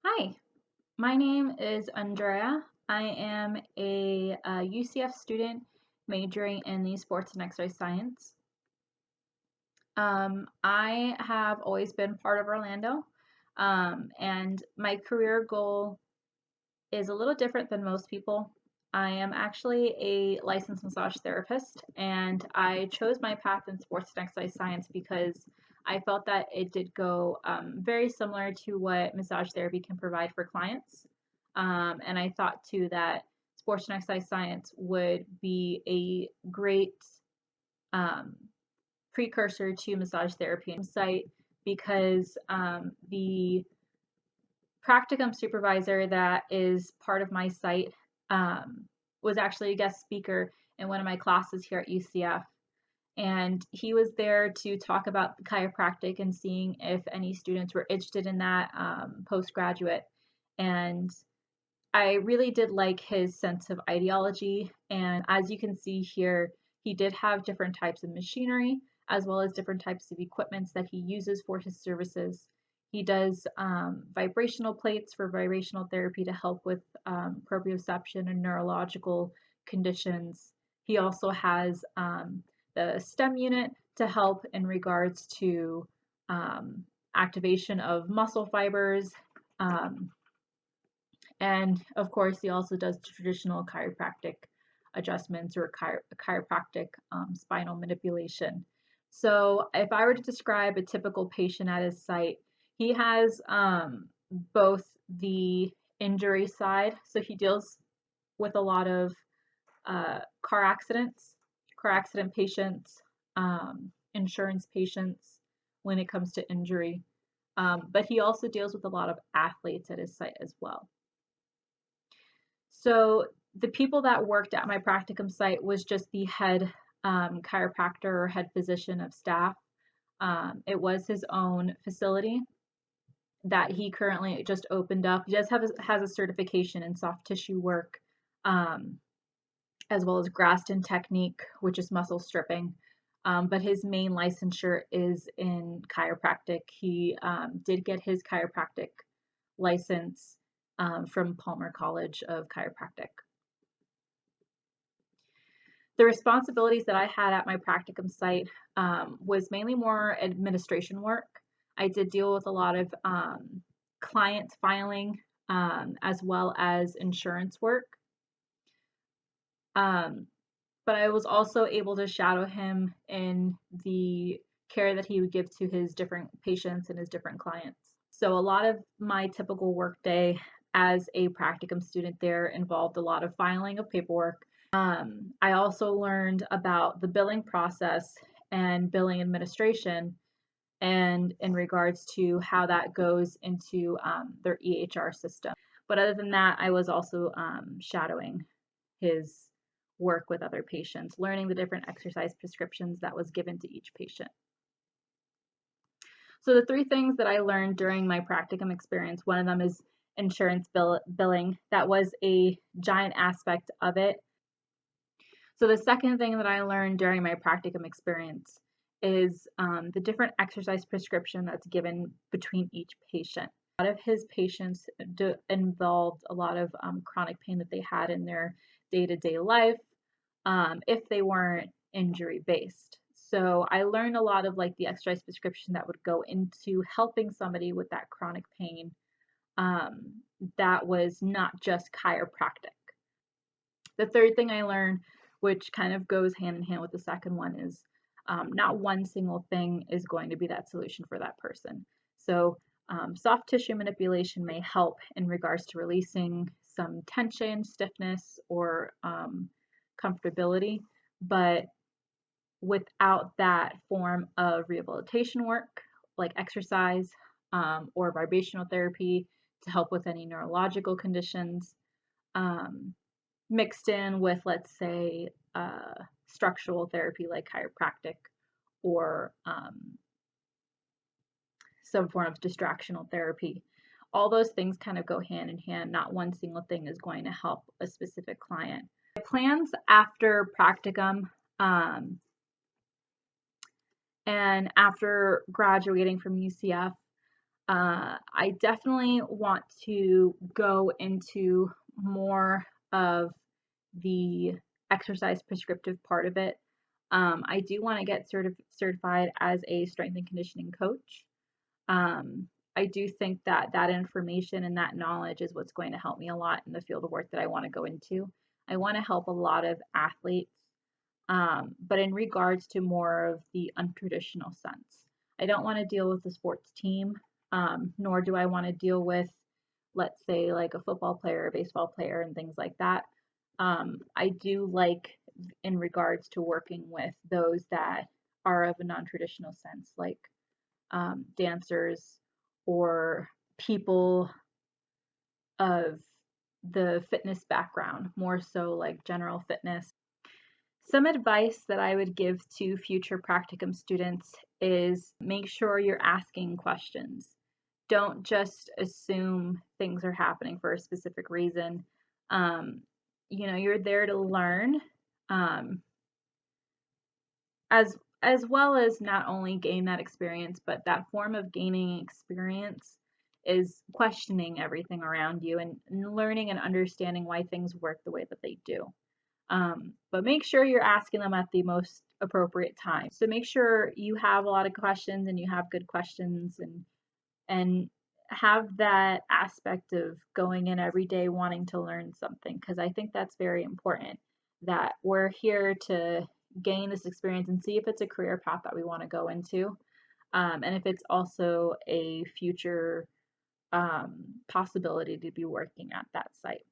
Hi, my name is Andrea. I am a UCF student majoring in the sports and exercise science. I have always been part of Orlando, and my career goal is a little different than most people. I am actually a licensed massage therapist, and I chose my path in sports and exercise science because I felt that it did go very similar to what massage therapy can provide for clients. And I thought too that sports and exercise science would be a great um, precursor to massage therapy site because the practicum supervisor that is part of my site was actually a guest speaker in one of my classes here at UCF. And he was there to talk about the chiropractic and seeing if any students were interested in that postgraduate. And I really did like his sense of ideology. And as you can see here, he did have different types of machinery as well as different types of equipments that he uses for his services. He does vibrational plates for vibrational therapy to help with proprioception and neurological conditions. He also has the STEM unit to help in regards to um, activation of muscle fibers. Um, and of course, he also does traditional chiropractic adjustments or chiropractic spinal manipulation. So, if I were to describe a typical patient at his site, he has both the injury side, so he deals with a lot of car accidents, car accident patients, insurance patients when it comes to injury. But he also deals with a lot of athletes at his site as well. So the people that worked at my practicum site was just the head chiropractor or head physician of staff. It was his own facility that he currently just opened up. He does have has a certification in soft tissue work, um, as well as Graston technique, which is muscle stripping. But his main licensure is in chiropractic. He did get his chiropractic license from Palmer College of Chiropractic. The responsibilities that I had at my practicum site was mainly more administration work. I did deal with a lot of client filing as well as insurance work. Um, but I was also able to shadow him in the care that he would give to his different patients and his different clients. So a lot of my typical workday as a practicum student there involved a lot of filing of paperwork. I also learned about the billing process and billing administration and in regards to how that goes into their EHR system. But other than that, I was also shadowing his work with other patients, learning the different exercise prescriptions that was given to each patient. So the three things that I learned during my practicum experience, one of them is insurance billing. That was a giant aspect of it. So the second thing that I learned during my practicum experience is the different exercise prescription that's given between each patient. A lot of his patients involved a lot of chronic pain that they had in their day-to-day life if they weren't injury based. So I learned a lot of like the exercise prescription that would go into helping somebody with that chronic pain that was not just chiropractic. The third thing I learned, which kind of goes hand in hand with the second one, is not one single thing is going to be that solution for that person. So soft tissue manipulation may help in regards to releasing some tension, stiffness, or comfortability, but without that form of rehabilitation work, like exercise or vibrational therapy to help with any neurological conditions, mixed in with, let's say, structural therapy like chiropractic or some form of distractional therapy. All those things kind of go hand in hand. Not one single thing is going to help a specific client. My plans after practicum and after graduating from UCF, I definitely want to go into more of the exercise prescriptive part of it. I do want to get certified as a strength and conditioning coach. Um, I do think that that information and that knowledge is what's going to help me a lot in the field of work that I want to go into. I want to help a lot of athletes, but in regards to more of the untraditional sense. I don't want to deal with the sports team, nor do I want to deal with, let's say, like a football player, a baseball player, and things like that. I do like in regards to working with those that are of a non-traditional sense, like dancers or people of the fitness background, more so like general fitness. Some advice that I would give to future practicum students is make sure you're asking questions. Don't just assume things are happening for a specific reason. Um, you're there to learn, um, as well as not only gain that experience, but that form of gaining experience is questioning everything around you and learning and understanding why things work the way that they do. But make sure you're asking them at the most appropriate time. So make sure you have a lot of questions and you have good questions and have that aspect of going in every day wanting to learn something, because I think that's very important, that we're here to gain this experience and see if it's a career path that we want to go into, and if it's also a future possibility to be working at that site.